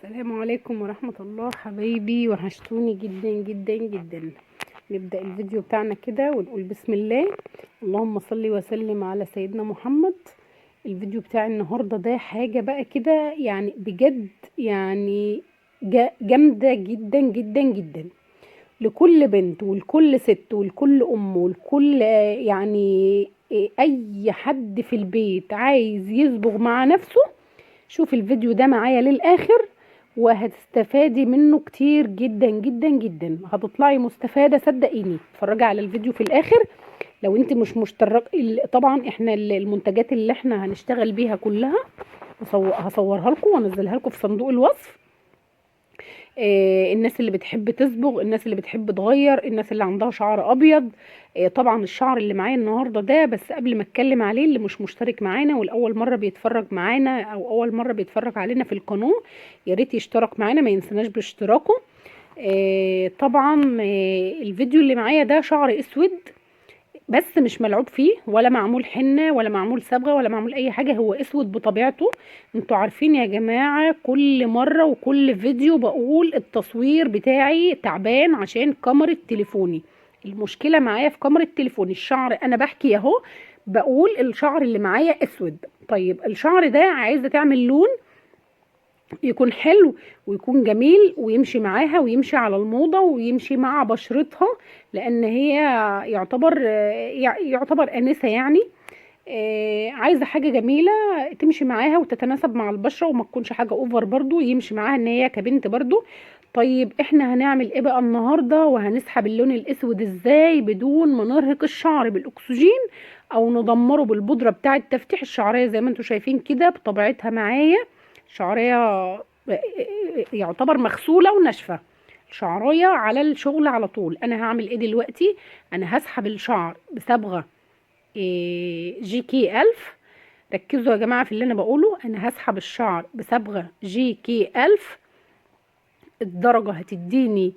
السلام عليكم ورحمة الله حبايبي، وحشتوني جدا جدا جدا. نبدأ الفيديو بتاعنا كده ونقول بسم الله. اللهم صل وسلم على سيدنا محمد. الفيديو بتاع النهاردة ده حاجة بقى كده يعني بجد، يعني جامدة جدا جدا جدا، لكل بنت ولكل ست ولكل ام ولكل يعني اي حد في البيت عايز يصبغ مع نفسه. شوف الفيديو ده معايا للآخر وهتستفادي منه كتير جدا جدا جدا، هتطلعي مستفادة صدقيني. اتفرجي على الفيديو في الآخر. لو انت مش مشترك، طبعا احنا المنتجات اللي احنا هنشتغل بيها كلها هصورها لكم وانزلها لكم في صندوق الوصف. الناس اللي بتحب تصبغ، الناس اللي بتحب تغير، الناس اللي عندها شعر ابيض. طبعا الشعر اللي معايا النهارده ده، بس قبل ما اتكلم عليه، اللي مش مشترك معانا والاول مره بيتفرج معانا او اول مره بيتفرج علينا في القناه، يا ريت يشترك معانا، ما ينسناش باشتراكه. طبعا الفيديو اللي معايا ده شعر اسود، بس مش ملعوب فيه ولا معمول حنة ولا معمول صبغة ولا معمول اي حاجة، هو اسود بطبيعته. انتوا عارفين يا جماعة، كل مرة وكل فيديو بقول التصوير بتاعي تعبان عشان كاميرا تليفوني. المشكلة معايا في كاميرا تليفوني. الشعر انا بحكي اهو، بقول الشعر اللي معايا اسود. طيب الشعر ده عايزة تعمل لون يكون حلو ويكون جميل ويمشي معاها ويمشي على الموضة ويمشي مع بشرتها، لان هي يعتبر انسة يعني. عايزة حاجة جميلة تمشي معاها وتتناسب مع البشرة، وما تكونش حاجة اوفر برضو، يمشي معاها ان هي كبنت برضو. طيب احنا هنعمل ايه بقى النهاردة، وهنسحب اللون الاسود ازاي بدون ما نرهق الشعر بالاكسجين او ندمره بالبودرة بتاعة تفتيح الشعرية؟ زي ما انتوا شايفين كده بطبيعتها معايا شعرية يعتبر مغسولة وناشفة، شعرية على الشغل على طول. انا هعمل ايه دلوقتي؟ انا هسحب الشعر بصبغة جي كي 1000. ركزوا يا جماعة في اللي انا بقوله، انا هسحب الشعر بصبغة جي كي 1000. الدرجة هتديني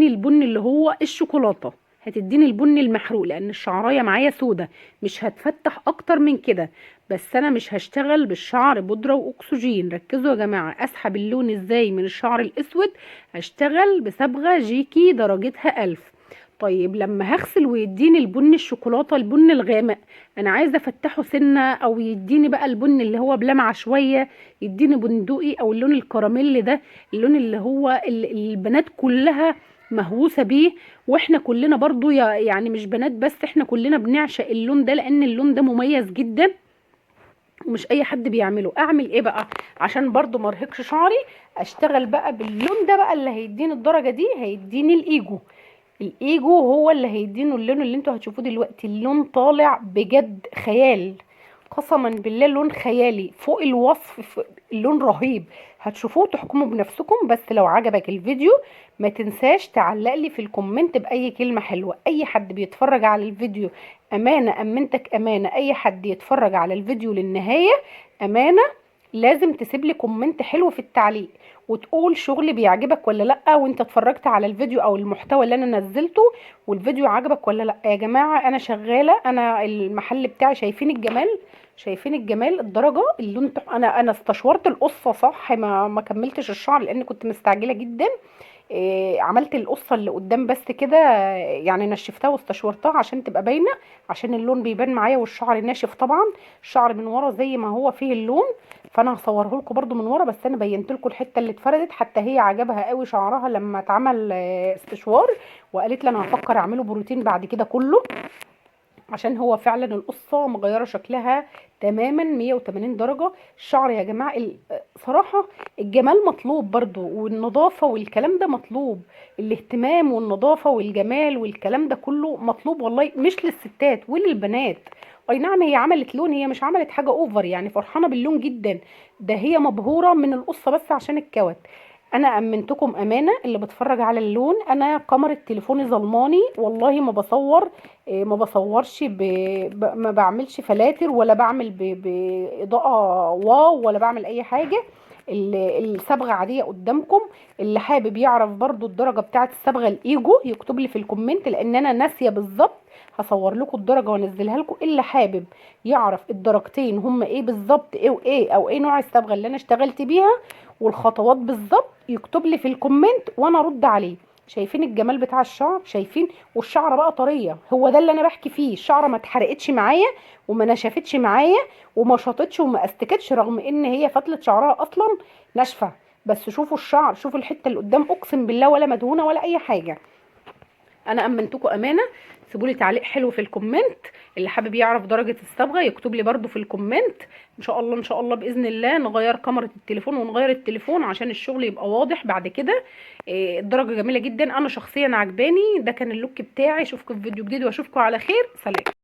البن اللي هو الشوكولاتة، هتديني البن المحروق، لان الشعراية معايا سودة، مش هتفتح اكتر من كده. بس انا مش هشتغل بالشعر بودرة واكسجين. ركزوا يا جماعة، اسحب اللون ازاي من الشعر الاسود؟ هشتغل بصبغة جيكي درجتها 1000. طيب لما هغسل ويديني البن الشوكولاتة، البن الغامق، انا عايزة افتحه سنة، او يديني بقى البن اللي هو بلمعة شوية، يديني بندقي او اللون الكراميل ده، اللون اللي هو البنات كلها مهووسة بيه. واحنا كلنا برضو يعني مش بنات بس، احنا كلنا بنعشق اللون ده، لان اللون ده مميز جدا ومش اي حد بيعمله. اعمل ايه بقى عشان برضو مرهقش شعري؟ اشتغل بقى باللون ده بقى اللي هيديني الدرجة دي، هيديني الايجو. الايجو هو اللي هيدينه اللون اللي انتوا هتشوفوه دلوقتي. اللون طالع بجد خيال، قسما بالله لون خيالي فوق الوصف، اللون رهيب. هتشوفوه تحكموا بنفسكم. بس لو عجبك الفيديو ما تنساش تعلق لي في الكومنت بأي كلمة حلوة. اي حد بيتفرج على الفيديو امانة، امنتك امانة، اي حد يتفرج على الفيديو للنهاية امانة، لازم تسيب لي كومنت حلو في التعليق وتقول شغلي بيعجبك ولا لا، وانت اتفرجت على الفيديو او المحتوى اللي انا نزلته والفيديو عجبك ولا لا. يا جماعة انا شغالة، انا المحل بتاعي شايفين الجمال، شايفين الجمال، الدرجة اللون انا استشورت القصة صح، ما كملتش الشعر لان كنت مستعجلة جدا. عملت القصة اللي قدام بس كده، يعني نشفتها واستشورتها عشان تبقى باينة، عشان اللون بيبان معايا والشعر ناشف طبعا. الشعر من ورا زي ما هو فيه اللون، فانا هصوره لكم برده من ورا، بس انا بينت لكم الحته اللي اتفردت. حتى هي عجبها قوي شعرها لما اتعمل استشوار، وقالت لي انا هفكر اعمله بروتين بعد كده كله، عشان هو فعلا القصة مغيرة شكلها تماما 180 درجة. الشعر يا جماعة صراحة الجمال مطلوب برضو، والنظافة والكلام ده مطلوب، الاهتمام والنظافة والجمال والكلام ده كله مطلوب والله، مش للستات وللبنات. اي نعم هي عملت لون، هي مش عملت حاجة اوفر يعني، فرحانة باللون جدا، ده هي مبهورة من القصة بس عشان الكوت. انا امنتكم امانة اللي بتفرج على اللون، انا كاميرا تليفوني ظلماني والله، ما بصور ما بصورش ما بعملش فلاتر، ولا بعمل بإضاءة واو، ولا بعمل أي حاجة. الصبغه عاديه قدامكم. اللي حابب يعرف برضو الدرجه بتاعه الصبغه الايجو يكتب لي في الكومنت، لان انا ناسيه بالظبط. هصور لكم الدرجه وانزلها لكم. اللي حابب يعرف الدرجتين هما ايه بالظبط، ايه وايه، او ايه نوع الصبغه اللي انا اشتغلت بيها والخطوات بالظبط، يكتب لي في الكومنت وانا ارد عليه. شايفين الجمال بتاع الشعر؟ شايفين؟ والشعره بقى طريه، هو ده اللي انا بحكي فيه. الشعره ما اتحرقتش معايا وما نشفتش معايا وما شاطتش وما استكتش، رغم ان هي فتله شعرها اصلا ناشفه. بس شوفوا الشعر، شوفوا الحته اللي قدام، اقسم بالله ولا مدهونه ولا اي حاجه. انا امنتكم امانه. سيبوا لي تعليق حلو في الكومنت. اللي حابب يعرف درجه الصبغه يكتب لي برده في الكومنت. ان شاء الله ان شاء الله باذن الله نغير كاميرا التليفون ونغير التليفون عشان الشغل يبقى واضح بعد كده. الدرجه جميله جدا، انا شخصيا عجباني. ده كان اللوك بتاعي. اشوفكم في فيديو جديد واشوفكم على خير. سلام.